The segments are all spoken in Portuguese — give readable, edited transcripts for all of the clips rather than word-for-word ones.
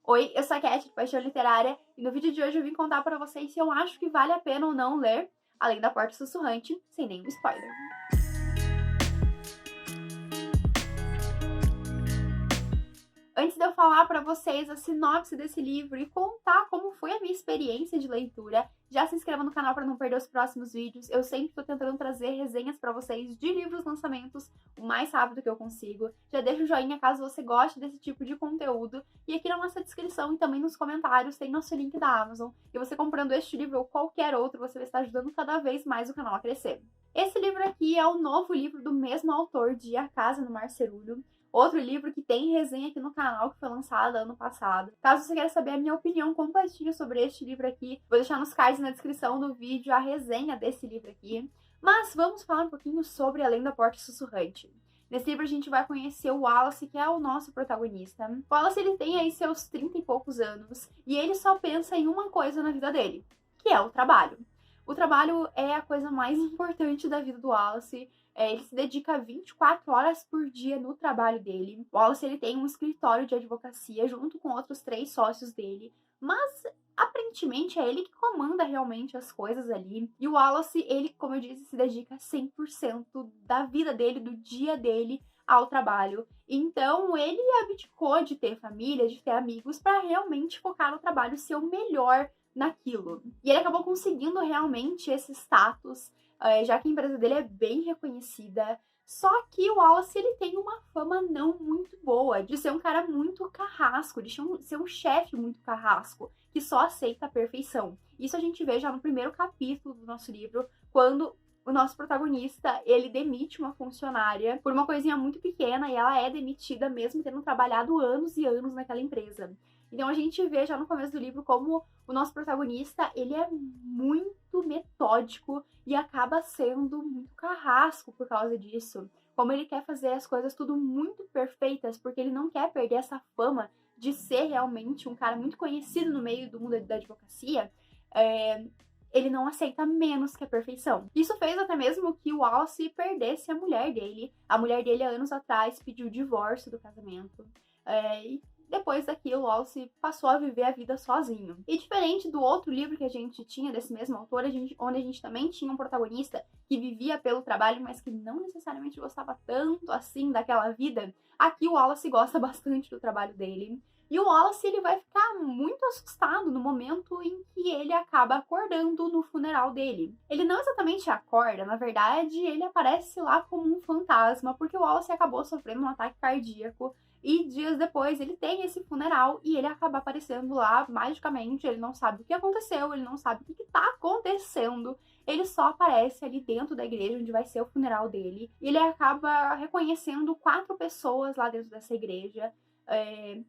Oi, eu sou a Cat, de Paixão Literária, e no vídeo de hoje eu vim contar pra vocês se eu acho que vale a pena ou não ler Além da Porta Sussurrante, sem nenhum spoiler. Antes de eu falar pra vocês a sinopse desse livro e contar como foi a minha experiência de leitura, já se inscreva no canal para não perder os próximos vídeos. Eu sempre tô tentando trazer resenhas pra vocês de livros lançamentos o mais rápido que eu consigo. Já deixa o joinha caso você goste desse tipo de conteúdo. E aqui na nossa descrição e também nos comentários tem nosso link da Amazon. E você comprando este livro ou qualquer outro, você vai estar ajudando cada vez mais o canal a crescer. Esse livro aqui é o novo livro do mesmo autor de A Casa no Mar Cerúleo. Outro livro que tem resenha aqui no canal, que foi lançado ano passado. Caso você queira saber a minha opinião completinha sobre este livro aqui, vou deixar nos cards na descrição do vídeo a resenha desse livro aqui. Mas vamos falar um pouquinho sobre Além da Porta Sussurrante. Nesse livro a gente vai conhecer o Wallace, que é o nosso protagonista. O Wallace, ele tem aí seus 30 e poucos anos, e ele só pensa em uma coisa na vida dele, que é o trabalho. O trabalho é a coisa mais importante da vida do Wallace. Ele se dedica 24 horas por dia no trabalho dele. O Wallace, ele tem um escritório de advocacia junto com outros 3 sócios dele, mas aparentemente é ele que comanda realmente as coisas ali. E o Wallace, ele, como eu disse, se dedica 100% da vida dele, do dia dele, ao trabalho. Então ele abdicou de ter família, de ter amigos, para realmente focar no trabalho, ser o melhor naquilo. E ele acabou conseguindo realmente esse status, já que a empresa dele é bem reconhecida. Só que o Wallace, ele tem uma fama não muito boa, de ser um cara muito carrasco, de ser um chefe muito carrasco, que só aceita a perfeição. Isso a gente vê já no primeiro capítulo do nosso livro, quando o nosso protagonista, ele demite uma funcionária por uma coisinha muito pequena, e ela é demitida mesmo tendo trabalhado anos e anos naquela empresa. Então a gente vê já no começo do livro como o nosso protagonista, ele é muito metódico e acaba sendo muito carrasco por causa disso. Como ele quer fazer as coisas tudo muito perfeitas, porque ele não quer perder essa fama de ser realmente um cara muito conhecido no meio do mundo da advocacia, ele não aceita menos que a perfeição. Isso fez até mesmo que o Wallace perdesse a mulher dele. A mulher dele, há anos atrás, pediu o divórcio do casamento. E depois daquilo, o Wallace passou a viver a vida sozinho. E diferente do outro livro que a gente tinha, desse mesmo autor, onde a gente também tinha um protagonista que vivia pelo trabalho, mas que não necessariamente gostava tanto assim daquela vida, aqui o Wallace gosta bastante do trabalho dele. E o Wallace, ele vai ficar muito assustado no momento em que ele acaba acordando no funeral dele. Ele não exatamente acorda, na verdade, ele aparece lá como um fantasma, porque o Wallace acabou sofrendo um ataque cardíaco. E dias depois ele tem esse funeral e ele acaba aparecendo lá magicamente. Ele não sabe o que aconteceu, ele não sabe o que tá acontecendo. Ele só aparece ali dentro da igreja onde vai ser o funeral dele. E ele acaba reconhecendo 4 pessoas lá dentro dessa igreja,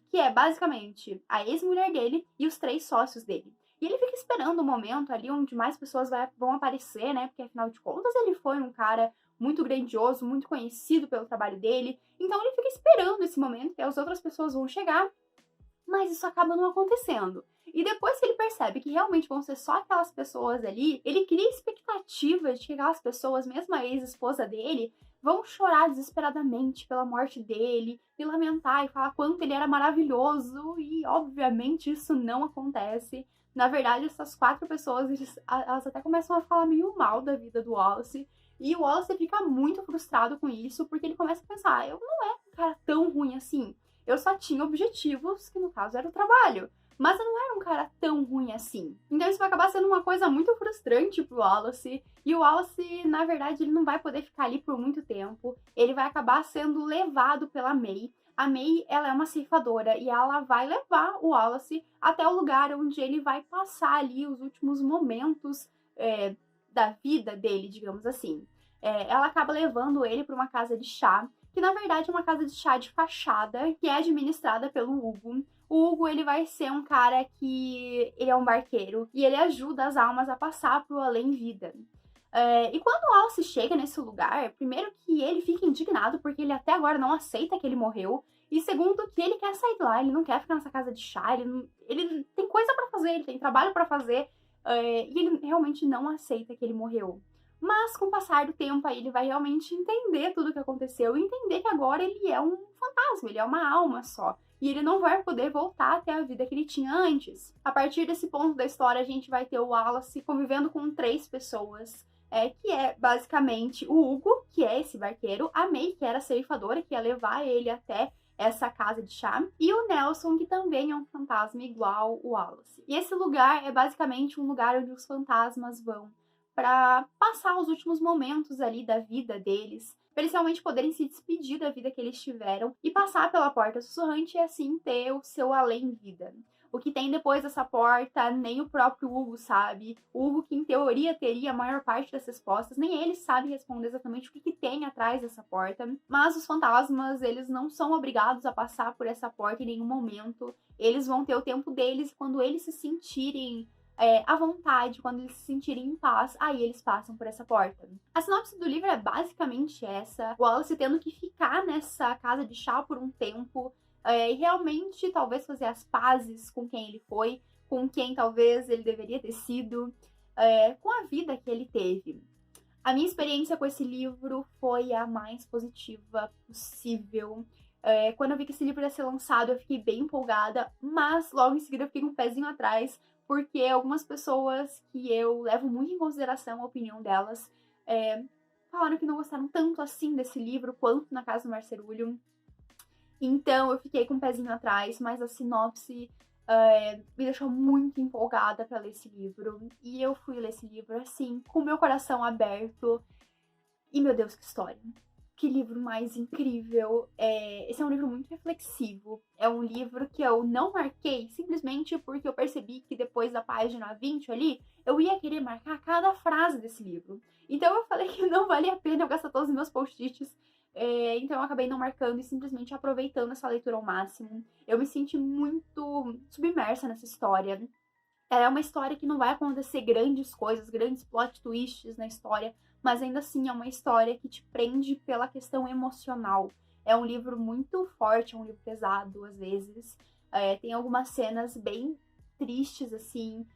que é basicamente a ex-mulher dele e os 3 sócios dele. E ele fica esperando o momento ali onde mais pessoas vão aparecer, né? Porque afinal de contas ele foi um cara muito grandioso, muito conhecido pelo trabalho dele. Então ele fica esperando esse momento que as outras pessoas vão chegar, mas isso acaba não acontecendo. E depois que ele percebe que realmente vão ser só aquelas pessoas ali, ele cria expectativa de que aquelas pessoas, mesmo a ex-esposa dele, vão chorar desesperadamente pela morte dele, e lamentar e falar quanto ele era maravilhoso, e obviamente isso não acontece. Na verdade, essas 4 pessoas, elas até começam a falar meio mal da vida do Wallace, e o Wallace fica muito frustrado com isso, porque ele começa a pensar, eu não era um cara tão ruim assim, eu só tinha objetivos, que no caso era o trabalho, mas eu não era um cara tão ruim assim. Então isso vai acabar sendo uma coisa muito frustrante pro Wallace, e o Wallace, na verdade, ele não vai poder ficar ali por muito tempo, ele vai acabar sendo levado pela May. A May, ela é uma ceifadora, e ela vai levar o Wallace até o lugar onde ele vai passar ali os últimos momentos da vida dele, digamos assim. Ela acaba levando ele para uma casa de chá, que na verdade é uma casa de chá de fachada, que é administrada pelo Hugo. O Hugo, ele vai ser um cara que ele é um barqueiro, e ele ajuda as almas a passar pro além-vida. E quando o Wallace chega nesse lugar, primeiro que ele fica indignado, porque ele até agora não aceita que ele morreu, e segundo que ele quer sair de lá, ele não quer ficar nessa casa de chá, ele tem coisa pra fazer, ele tem trabalho pra fazer, e ele realmente não aceita que ele morreu. Mas com o passar do tempo aí ele vai realmente entender tudo o que aconteceu e entender que agora ele é um fantasma, ele é uma alma só. e ele não vai poder voltar até a vida que ele tinha antes. A partir desse ponto da história, a gente vai ter o Wallace convivendo com 3 pessoas, que é basicamente o Hugo, que é esse barqueiro, a May, que era a ceifadora, que ia levar ele até essa casa de chá, e o Nelson, que também é um fantasma igual o Wallace. E esse lugar é basicamente um lugar onde os fantasmas vão para passar os últimos momentos ali da vida deles, para eles realmente poderem se despedir da vida que eles tiveram e passar pela porta sussurrante e assim ter o seu além-vida. O que tem depois dessa porta, nem o próprio Hugo sabe. O Hugo, que em teoria teria a maior parte das respostas, nem ele sabe responder exatamente o que tem atrás dessa porta. Mas os fantasmas, eles não são obrigados a passar por essa porta em nenhum momento. Eles vão ter o tempo deles e quando eles se sentirem à vontade, quando eles se sentirem em paz, aí eles passam por essa porta. A sinopse do livro é basicamente essa. O Wallace tendo que ficar nessa casa de chá por um tempo, e realmente talvez fazer as pazes com quem ele foi, com quem talvez ele deveria ter sido, com a vida que ele teve. A minha experiência com esse livro foi a mais positiva possível. Quando eu vi que esse livro ia ser lançado, eu fiquei bem empolgada, mas logo em seguida eu fiquei com um pezinho atrás, porque algumas pessoas que eu levo muito em consideração a opinião delas falaram que não gostaram tanto assim desse livro quanto Na Casa do Marcerulho. Então eu fiquei com um pezinho atrás, mas a sinopse me deixou muito empolgada para ler esse livro. E eu fui ler esse livro assim, com o meu coração aberto. E meu Deus, que história! Que livro mais incrível. Esse é um livro muito reflexivo. É um livro que eu não marquei simplesmente porque eu percebi que depois da página 20 ali, eu ia querer marcar cada frase desse livro. Então eu falei que não valia a pena eu gastar todos os meus post-its. Então eu acabei não marcando e simplesmente aproveitando essa leitura ao máximo. Eu me senti muito submersa nessa história. É uma história que não vai acontecer grandes coisas, grandes plot twists na história, mas ainda assim é uma história que te prende pela questão emocional. É um livro muito forte, é um livro pesado às vezes. Tem algumas cenas bem tristes, assim.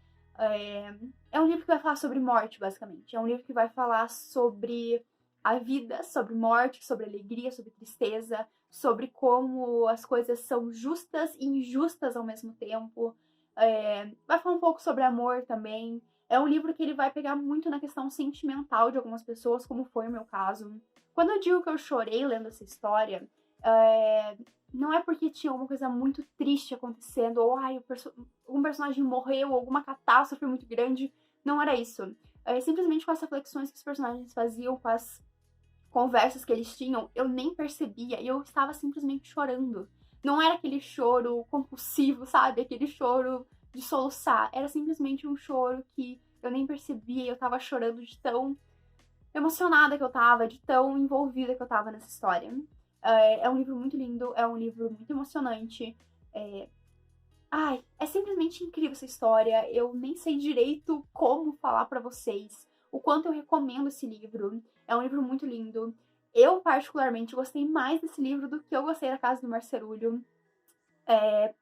É um livro que vai falar sobre morte, basicamente. É um livro que vai falar sobre a vida, sobre morte, sobre alegria, sobre tristeza, sobre como as coisas são justas e injustas ao mesmo tempo. Vai falar um pouco sobre amor também. É um livro que ele vai pegar muito na questão sentimental de algumas pessoas, como foi o meu caso. Quando eu digo que eu chorei lendo essa história, não é porque tinha alguma coisa muito triste acontecendo, ou um personagem morreu, ou alguma catástrofe muito grande. Não era isso. Simplesmente com as reflexões que os personagens faziam, com as conversas que eles tinham, eu nem percebia e eu estava simplesmente chorando. Não era aquele choro compulsivo, sabe? Aquele choro de soluçar. Era simplesmente um choro que eu nem percebia. Eu tava chorando de tão emocionada que eu tava, de tão envolvida que eu tava nessa história. É um livro muito lindo, é um livro muito emocionante. É simplesmente incrível essa história. Eu nem sei direito como falar pra vocês o quanto eu recomendo esse livro. É um livro muito lindo. Eu, particularmente, gostei mais desse livro do que eu gostei da Casa do Marcerulho.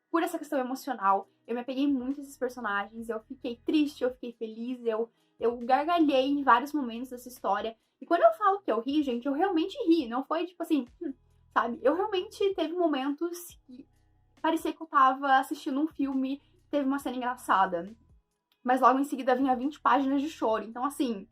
Por essa questão emocional. Eu me apeguei muito a esses personagens. Eu fiquei triste, eu fiquei feliz. Eu gargalhei em vários momentos dessa história. E quando eu falo que eu ri, gente, eu realmente ri. Não foi tipo assim, sabe? Eu realmente teve momentos que parecia que eu tava assistindo um filme, teve uma cena engraçada. Mas logo em seguida vinha 20 páginas de choro. Então, assim,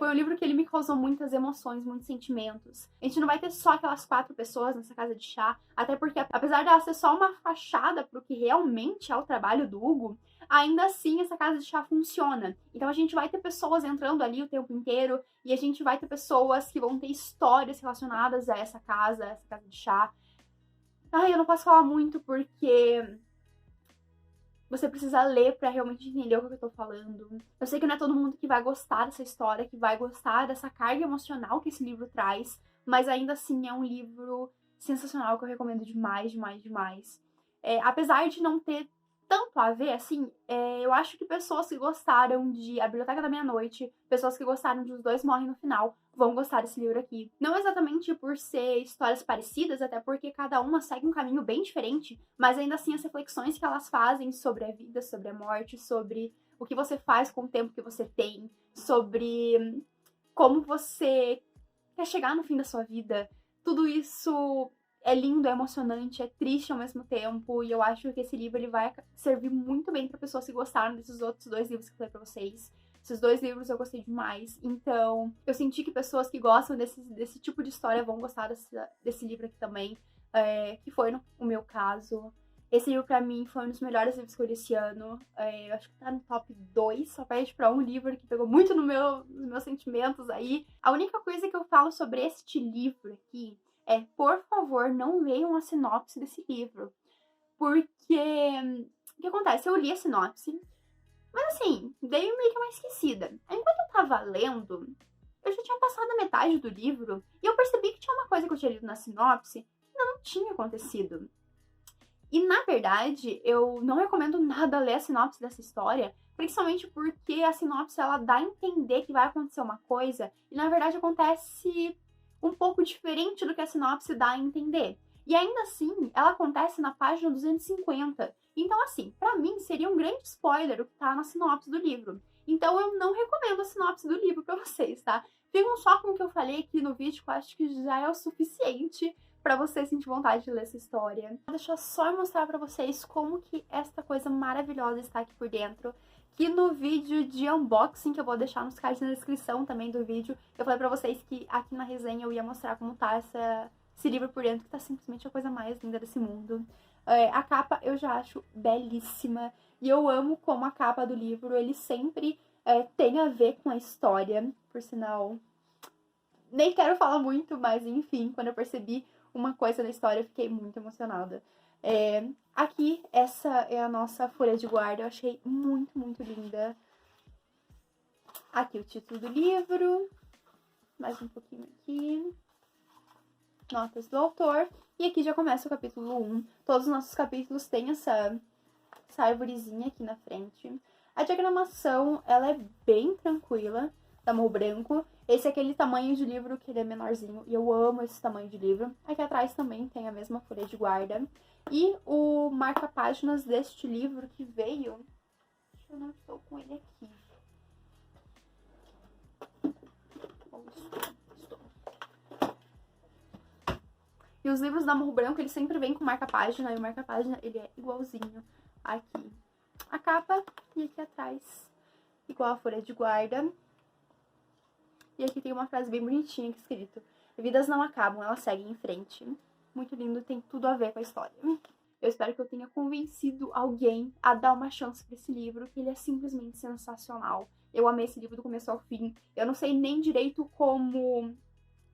foi um livro que ele me causou muitas emoções, muitos sentimentos. A gente não vai ter só aquelas 4 pessoas nessa casa de chá, até porque, apesar dela ser só uma fachada pro que realmente é o trabalho do Hugo, ainda assim essa casa de chá funciona. Então a gente vai ter pessoas entrando ali o tempo inteiro, e a gente vai ter pessoas que vão ter histórias relacionadas a essa casa de chá. Eu não posso falar muito porque você precisa ler pra realmente entender o que eu tô falando. Eu sei que não é todo mundo que vai gostar dessa história, que vai gostar dessa carga emocional que esse livro traz, mas ainda assim é um livro sensacional que eu recomendo demais, demais, demais. Apesar de não ter tanto a ver, assim, eu acho que pessoas que gostaram de A Biblioteca da Meia-Noite, pessoas que gostaram de Os Dois Morrem no Final, vão gostar desse livro aqui. Não exatamente por ser histórias parecidas, até porque cada uma segue um caminho bem diferente, mas ainda assim as reflexões que elas fazem sobre a vida, sobre a morte, sobre o que você faz com o tempo que você tem, sobre como você quer chegar no fim da sua vida, tudo isso é lindo, é emocionante, é triste ao mesmo tempo, e eu acho que esse livro ele vai servir muito bem para pessoas que gostaram desses outros 2 livros que eu falei pra vocês. Esses 2 livros eu gostei demais, então eu senti que pessoas que gostam desse tipo de história vão gostar desse livro aqui também, que foi o meu caso. Esse livro pra mim foi um dos melhores livros que eu li esse ano, eu acho que tá no top 2, só perde pra um livro que pegou muito nos meus sentimentos aí. A única coisa que eu falo sobre este livro aqui é, por favor, não leiam a sinopse desse livro, porque o que acontece? Eu li a sinopse, mas assim, dei meio que uma esquecida. Enquanto eu tava lendo, eu já tinha passado a metade do livro e eu percebi que tinha uma coisa que eu tinha lido na sinopse que ainda não tinha acontecido. E, na verdade, eu não recomendo nada ler a sinopse dessa história, principalmente porque a sinopse, ela dá a entender que vai acontecer uma coisa e, na verdade, acontece um pouco diferente do que a sinopse dá a entender. E ainda assim, ela acontece na página 250. Então, assim, pra mim, seria um grande spoiler o que tá na sinopse do livro. Então, eu não recomendo a sinopse do livro pra vocês, tá? Ficam só com o que eu falei aqui no vídeo, que eu acho que já é o suficiente pra você sentir vontade de ler essa história. Deixa eu só mostrar pra vocês como que esta coisa maravilhosa está aqui por dentro. Que no vídeo de unboxing, que eu vou deixar nos cards na descrição também do vídeo, eu falei pra vocês que aqui na resenha eu ia mostrar como tá esse livro por dentro, que tá simplesmente a coisa mais linda desse mundo. A capa eu já acho belíssima, e eu amo como a capa do livro, ele sempre tem a ver com a história, por sinal. Nem quero falar muito, mas enfim, quando eu percebi uma coisa na história, eu fiquei muito emocionada. Aqui, essa é a nossa folha de guarda, eu achei muito, muito linda. Aqui o título do livro, mais um pouquinho aqui, notas do autor, e aqui já começa o capítulo 1. Todos os nossos capítulos têm essa arvorezinha aqui na frente. A diagramação, ela é bem tranquila, da Morro Branco. Esse é aquele tamanho de livro que ele é menorzinho, e eu amo esse tamanho de livro. Aqui atrás também tem a mesma folha de guarda. E o marca-páginas deste livro que veio... Eu não estou com ele aqui. Estou. E os livros da Morro Branco, eles sempre vêm com marca-página, e o marca-página, ele é igualzinho aqui. A capa, e aqui atrás, igual a folha de guarda. E aqui tem uma frase bem bonitinha aqui escrito: vidas não acabam, elas seguem em frente. Muito lindo, tem tudo a ver com a história. Eu espero que eu tenha convencido alguém a dar uma chance pra esse livro, que ele é simplesmente sensacional. Eu amei esse livro do começo ao fim. Eu não sei nem direito como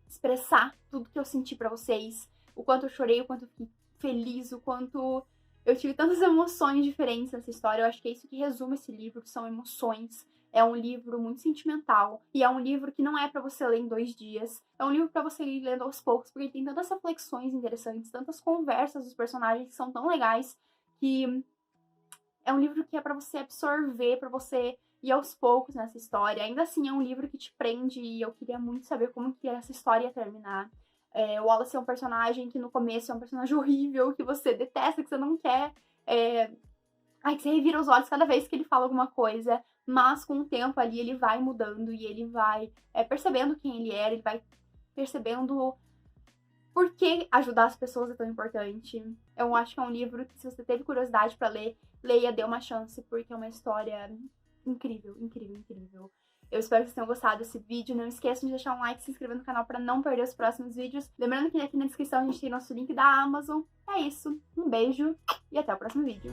expressar tudo que eu senti pra vocês. O quanto eu chorei, o quanto eu fiquei feliz, o quanto eu tive tantas emoções diferentes nessa história. Eu acho que é isso que resume esse livro, que são emoções. É um livro muito sentimental, e é um livro que não é pra você ler em 2 dias. É um livro pra você ir lendo aos poucos, porque ele tem tantas reflexões interessantes, tantas conversas dos personagens que são tão legais, que é um livro que é pra você absorver, pra você ir aos poucos nessa história. Ainda assim, é um livro que te prende, e eu queria muito saber como que essa história ia terminar. O Wallace é um personagem que no começo é um personagem horrível, que você detesta, que você não quer... que você revira os olhos cada vez que ele fala alguma coisa, mas com o tempo ali ele vai mudando e ele vai percebendo quem ele era, ele vai percebendo por que ajudar as pessoas é tão importante. Eu acho que é um livro que, se você teve curiosidade pra ler, leia, dê uma chance, porque é uma história incrível, incrível, incrível. Eu espero que vocês tenham gostado desse vídeo. Não esqueçam de deixar um like e se inscrever no canal pra não perder os próximos vídeos. Lembrando que aqui na descrição a gente tem nosso link da Amazon. É isso, um beijo e até o próximo vídeo.